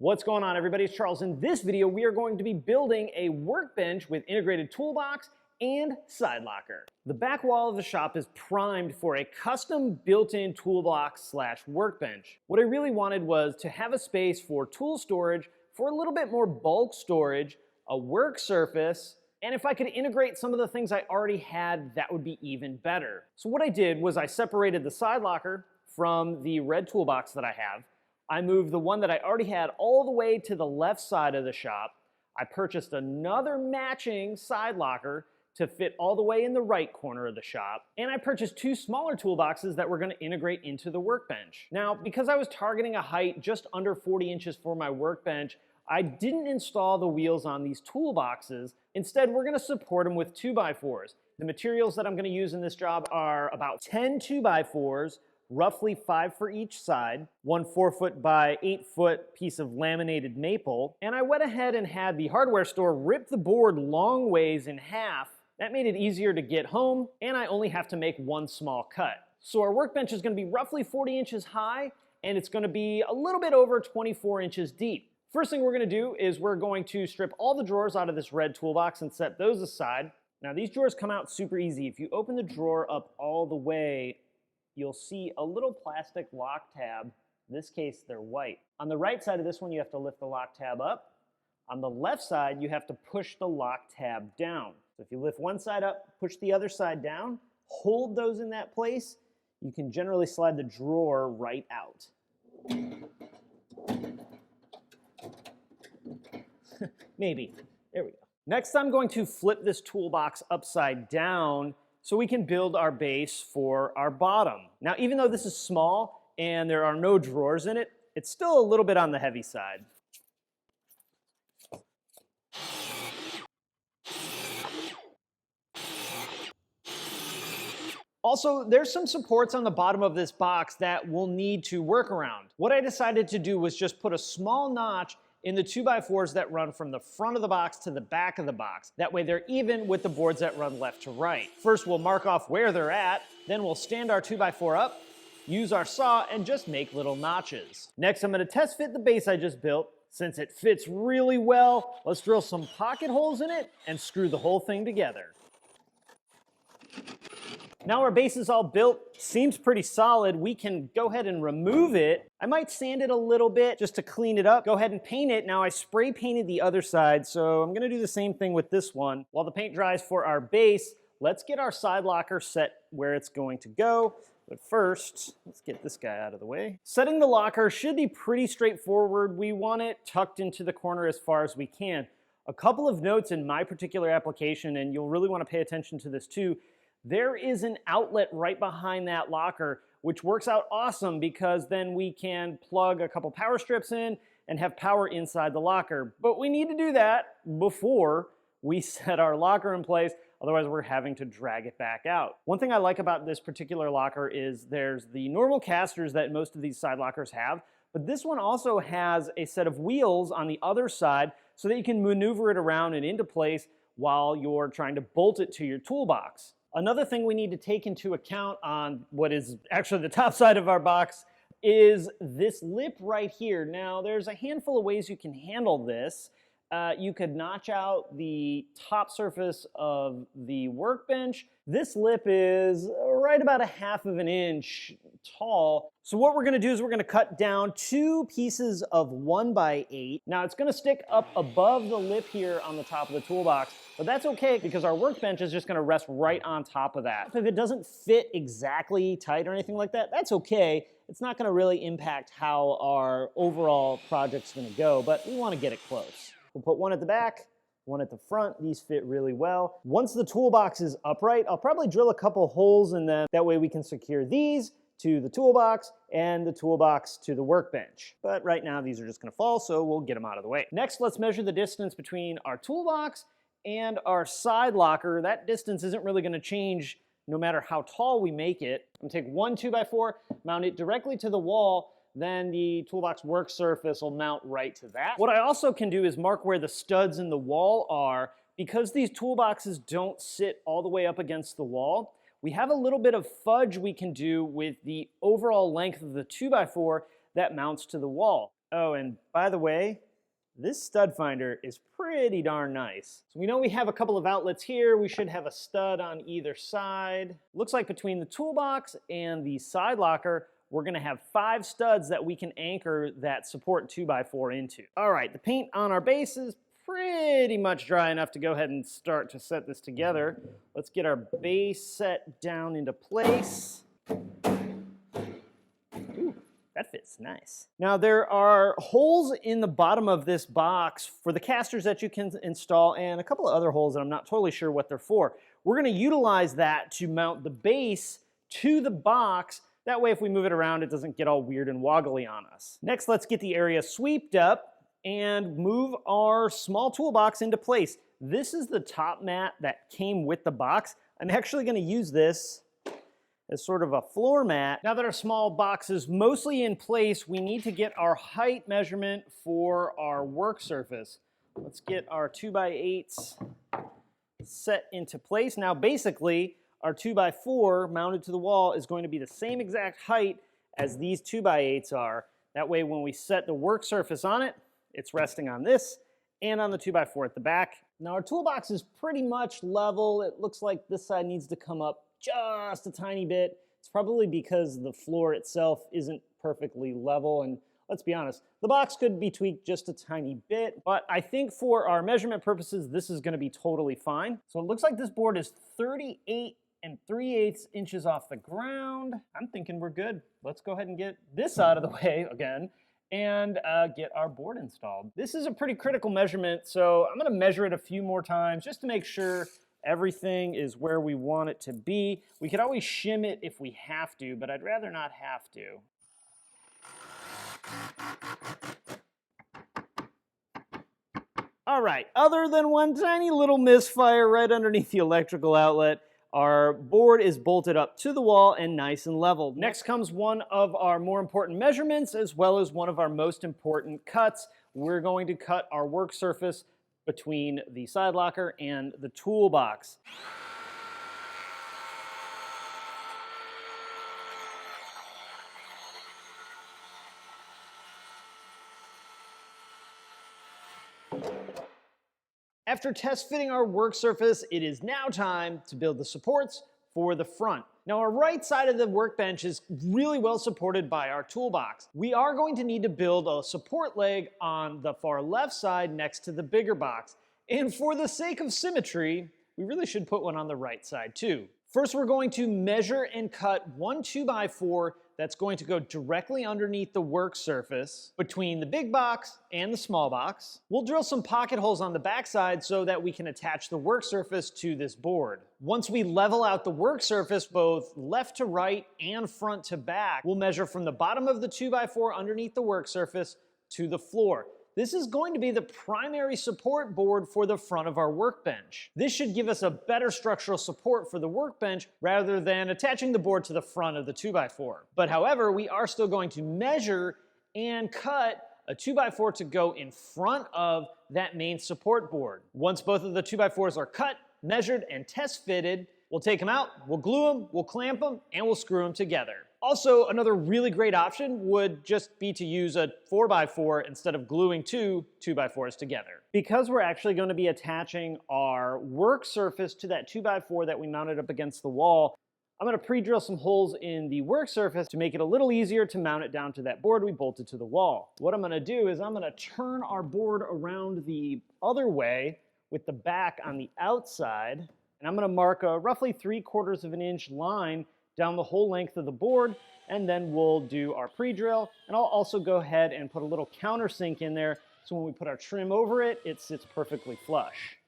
What's going on, everybody? It's Charles. In this video, we are going to be building a workbench with integrated toolbox and side locker. The back wall of the shop is primed for a custom built-in toolbox / workbench. What I really wanted was to have a space for tool storage, for a little bit more bulk storage, a work surface, and if I could integrate some of the things I already had, that would be even better. So what I did was I separated the side locker from the red toolbox that I have. I moved the one that I already had all the way to the left side of the shop. I purchased another matching side locker to fit all the way in the right corner of the shop. And I purchased two smaller toolboxes that were going to integrate into the workbench. Now, because I was targeting a height just under 40 inches for my workbench, I didn't install the wheels on these toolboxes. Instead, we're going to support them with 2x4s. The materials that I'm going to use in this job are about 10 2x4s, roughly 5 for each side, one 4-foot by 8-foot piece of laminated maple, and I went ahead and had the hardware store rip the board long ways in half. That made it easier to get home, and I only have to make one small cut. So our workbench is going to be roughly 40 inches high, and it's going to be a little bit over 24 inches deep. First thing we're going to do is we're going to strip all the drawers out of this red toolbox and set those aside. Now these drawers come out super easy. If you open the drawer up all the way, you'll see a little plastic lock tab. In this case, they're white. On the right side of this one, you have to lift the lock tab up. On the left side, you have to push the lock tab down. So if you lift one side up, push the other side down, hold those in that place, you can generally slide the drawer right out. Maybe. There we go. Next, I'm going to flip this toolbox upside down so we can build our base for our bottom. Now, even though this is small and there are no drawers in it, it's still a little bit on the heavy side. Also, there's some supports on the bottom of this box that we'll need to work around. What I decided to do was just put a small notch in the 2x4s that run from the front of the box to the back of the box. That way they're even with the boards that run left to right. First, we'll mark off where they're at, then we'll stand our 2x4 up, use our saw, and just make little notches. Next, I'm gonna test fit the base I just built. Since it fits really well, let's drill some pocket holes in it and screw the whole thing together. Now our base is all built, seems pretty solid. We can go ahead and remove it. I might sand it a little bit just to clean it up. Go ahead and paint it. Now I spray painted the other side, so I'm gonna do the same thing with this one. While the paint dries for our base, let's get our side locker set where it's going to go. But first, let's get this guy out of the way. Setting the locker should be pretty straightforward. We want it tucked into the corner as far as we can. A couple of notes in my particular application, and you'll really wanna pay attention to this too. There is an outlet right behind that locker, which works out awesome because then we can plug a couple power strips in and have power inside the locker. But we need to do that before we set our locker in place, otherwise we're having to drag it back out. One thing I like about this particular locker is there's the normal casters that most of these side lockers have, but this one also has a set of wheels on the other side so that you can maneuver it around and into place while you're trying to bolt it to your toolbox. Another thing we need to take into account on what is actually the top side of our box is this lip right here. Now, there's a handful of ways you can handle this. You could notch out the top surface of the workbench. This lip is right about 1/2 inch tall. So what we're gonna do is we're gonna cut down 2 pieces of 1x8. Now it's gonna stick up above the lip here on the top of the toolbox, but that's okay because our workbench is just gonna rest right on top of that. If it doesn't fit exactly tight or anything like that, that's okay. It's not gonna really impact how our overall project's gonna go, but we wanna get it close. We'll put one at the back, one at the front. These fit really well. Once the toolbox is upright, I'll probably drill a couple holes in them. That way we can secure these to the toolbox and the toolbox to the workbench. But right now these are just gonna fall, so we'll get them out of the way. Next, let's measure the distance between our toolbox and our side locker. That distance isn't really gonna change no matter how tall we make it. I'm gonna take one 2x4, mount it directly to the wall, then the toolbox work surface will mount right to that. What I also can do is mark where the studs in the wall are. Because these toolboxes don't sit all the way up against the wall, we have a little bit of fudge we can do with the overall length of the 2x4 that mounts to the wall. Oh, and by the way, this stud finder is pretty darn nice. So we know we have a couple of outlets here. We should have a stud on either side. Looks like between the toolbox and the side locker, we're gonna have 5 studs that we can anchor that support 2x4 into. All right, the paint on our base is pretty much dry enough to go ahead and start to set this together. Let's get our base set down into place. Ooh, that fits nice. Now there are holes in the bottom of this box for the casters that you can install and a couple of other holes that I'm not totally sure what they're for. We're gonna utilize that to mount the base to the box. That way if we move it around, it doesn't get all weird and woggly on us. Next, let's get the area sweeped up and move our small toolbox into place. This is the top mat that came with the box. I'm actually gonna use this as sort of a floor mat. Now that our small box is mostly in place, we need to get our height measurement for our work surface. Let's get our 2x8s set into place. Now basically, our 2x4 mounted to the wall is going to be the same exact height as these 2x8s are. That way when we set the work surface on it, it's resting on this and on the 2x4 at the back. Now our toolbox is pretty much level. It looks like this side needs to come up just a tiny bit. It's probably because the floor itself isn't perfectly level, and let's be honest, the box could be tweaked just a tiny bit, but I think for our measurement purposes, this is gonna be totally fine. So it looks like this board is 38 3/8 inches off the ground. I'm thinking we're good. Let's go ahead and get this out of the way again and get our board installed. This is a pretty critical measurement, so I'm gonna measure it a few more times just to make sure everything is where we want it to be. We could always shim it if we have to, but I'd rather not have to. All right, other than one tiny little misfire right underneath the electrical outlet, our board is bolted up to the wall and nice and level. Next comes one of our more important measurements as well as one of our most important cuts. We're going to cut our work surface between the side locker and the toolbox. After test fitting our work surface, it is now time to build the supports for the front. Now our right side of the workbench is really well supported by our toolbox. We are going to need to build a support leg on the far left side next to the bigger box. And for the sake of symmetry, we really should put one on the right side too. First, we're going to measure and cut one 2x4 that's going to go directly underneath the work surface between the big box and the small box. We'll drill some pocket holes on the backside so that we can attach the work surface to this board. Once we level out the work surface both left to right and front to back, we'll measure from the bottom of the 2x4 underneath the work surface to the floor. This is going to be the primary support board for the front of our workbench. This should give us a better structural support for the workbench rather than attaching the board to the front of the 2x4. But however, we are still going to measure and cut a 2x4 to go in front of that main support board. Once both of the 2x4s are cut, measured, and test fitted, we'll take them out, we'll glue them, we'll clamp them, and we'll screw them together. Also, another really great option would just be to use a 4x4 instead of gluing two 2x4s together. Because we're actually going to be attaching our work surface to that 2x4 that we mounted up against the wall, I'm going to pre-drill some holes in the work surface to make it a little easier to mount it down to that board we bolted to the wall. What I'm going to do is I'm going to turn our board around the other way with the back on the outside, and I'm going to mark a roughly 3/4 of an inch line down the whole length of the board, and then we'll do our pre-drill. And I'll also go ahead and put a little countersink in there so when we put our trim over it, it sits perfectly flush.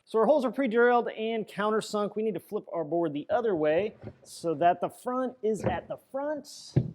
So our holes are pre-drilled and countersunk. We need to flip our board the other way so that the front is at the front.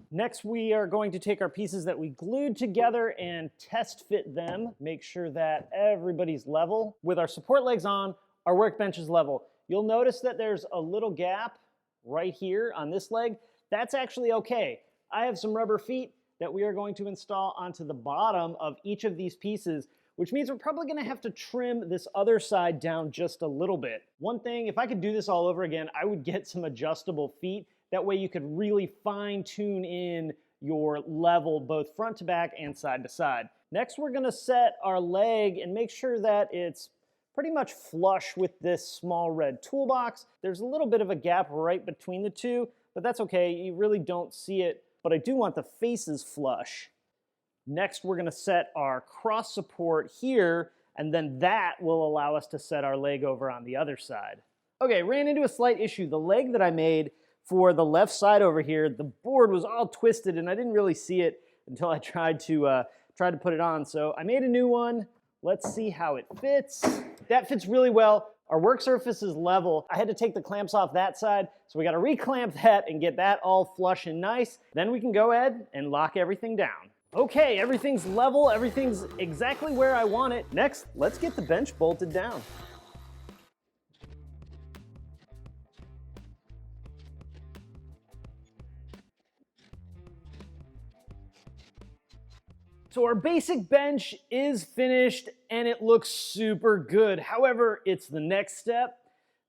Next, we are going to take our pieces that we glued together and test fit them. Make sure that everybody's level. With our support legs on, our workbench is level. You'll notice that there's a little gap right here on this leg. That's actually okay. I have some rubber feet that we are going to install onto the bottom of each of these pieces, which means we're probably gonna have to trim this other side down just a little bit. One thing, if I could do this all over again, I would get some adjustable feet. That way you could really fine tune in your level both front to back and side to side. Next, we're gonna set our leg and make sure that it's pretty much flush with this small red toolbox. There's a little bit of a gap right between the two, but that's okay, you really don't see it, but I do want the faces flush. Next, we're gonna set our cross support here, and then that will allow us to set our leg over on the other side. Okay, ran into a slight issue. The leg that I made for the left side over here, the board was all twisted and I didn't really see it until I tried to put it on. So I made a new one. Let's see how it fits. That fits really well. Our work surface is level. I had to take the clamps off that side, so we got to reclamp that and get that all flush and nice. Then we can go ahead and lock everything down. Okay, everything's level, everything's exactly where I want it. Next, let's get the bench bolted down. So our basic bench is finished and it looks super good. However, it's the next step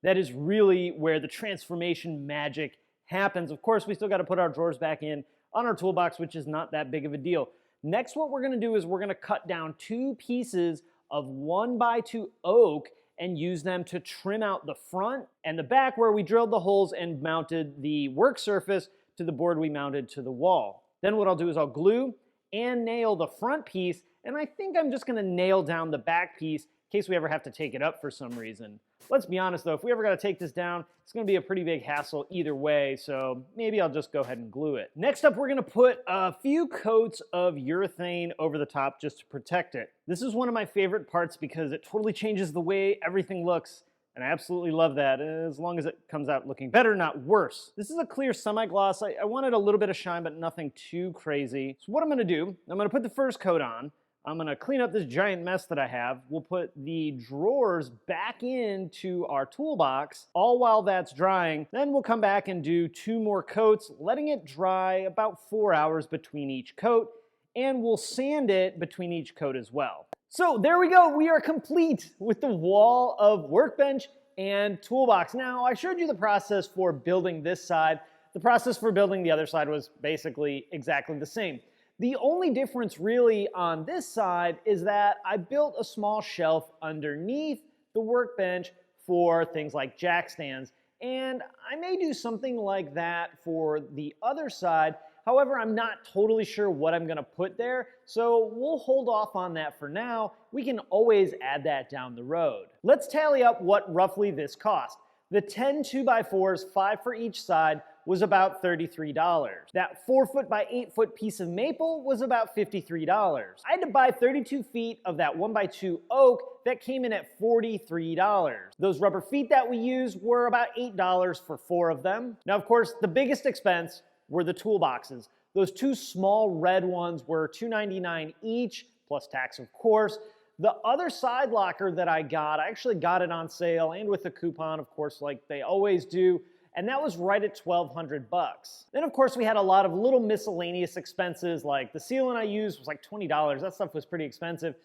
that is really where the transformation magic happens. Of course, we still got to put our drawers back in on our toolbox, which is not that big of a deal. Next, what we're going to do is we're going to cut down 2 pieces of 1x2 oak and use them to trim out the front and the back where we drilled the holes and mounted the work surface to the board we mounted to the wall. Then what I'll do is I'll glue and nail the front piece, and I think I'm just gonna nail down the back piece in case we ever have to take it up for some reason. Let's be honest though, if we ever gotta take this down, it's gonna be a pretty big hassle either way, so maybe I'll just go ahead and glue it. Next up, we're gonna put a few coats of urethane over the top just to protect it. This is one of my favorite parts because it totally changes the way everything looks. And I absolutely love that, as long as it comes out looking better, not worse. This is a clear semi-gloss. I wanted a little bit of shine, but nothing too crazy. So what I'm gonna do, I'm gonna put the first coat on. I'm gonna clean up this giant mess that I have. We'll put the drawers back into our toolbox, all while that's drying. Then we'll come back and do 2 more coats, letting it dry about 4 hours between each coat, and we'll sand it between each coat as well. So there we go, we are complete with the wall of Workbench and toolbox. Now, I showed you the process for building this side. The process for building the other side was basically exactly the same. The only difference really on this side is that I built a small shelf underneath the Workbench for things like jack stands, and I may do something like that for the other side. However, I'm not totally sure what I'm gonna put there, so we'll hold off on that for now. We can always add that down the road. Let's tally up what roughly this cost. The 10 2x4s, 5 for each side, was about $33. That 4-foot by 8-foot piece of maple was about $53. I had to buy 32 feet of that 1x2 oak that came in at $43. Those rubber feet that we used were about $8 for 4 of them. Now, of course, the biggest expense were the toolboxes. Those 2 small red ones were $2.99 each, plus tax, of course. The other side locker that I actually got it on sale and with a coupon, of course, like they always do, and that was right at $1,200. Then, of course, we had a lot of little miscellaneous expenses, like the sealant I used was like $20. That stuff was pretty expensive.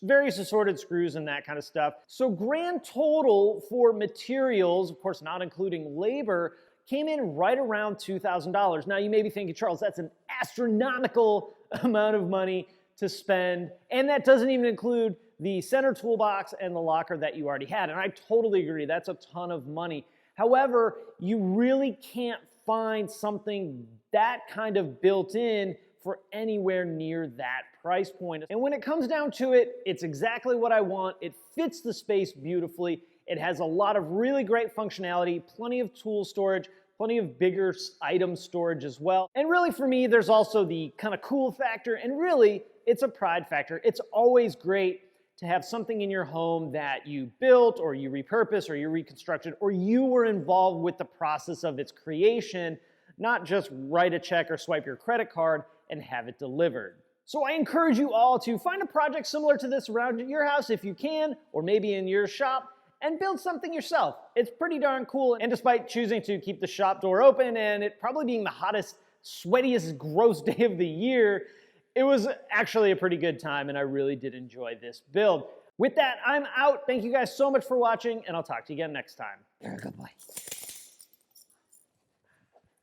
Various assorted screws and that kind of stuff. So grand total for materials, of course, not including labor, came in right around $2,000. Now you may be thinking, Charles, that's an astronomical amount of money to spend, and that doesn't even include the center toolbox and the locker that you already had, and I totally agree, that's a ton of money. However, you really can't find something that kind of built in for anywhere near that price point. And when it comes down to it, it's exactly what I want. It fits the space beautifully. It has a lot of really great functionality, plenty of tool storage, plenty of bigger item storage as well. And really for me, there's also the kind of cool factor, and really it's a pride factor. It's always great to have something in your home that you built or you repurposed or you reconstructed or you were involved with the process of its creation, not just write a check or swipe your credit card and have it delivered. So I encourage you all to find a project similar to this around your house if you can, or maybe in your shop, and build something yourself. It's pretty darn cool, and despite choosing to keep the shop door open and it probably being the hottest, sweatiest, gross day of the year, it was actually a pretty good time, and I really did enjoy this build. With that, I'm out. Thank you guys so much for watching, and I'll talk to you again next time. You're a good boy.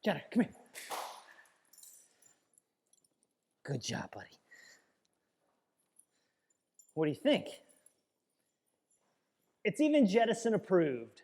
Jenna, come here. Good job, buddy. What do you think? It's even Jettison approved.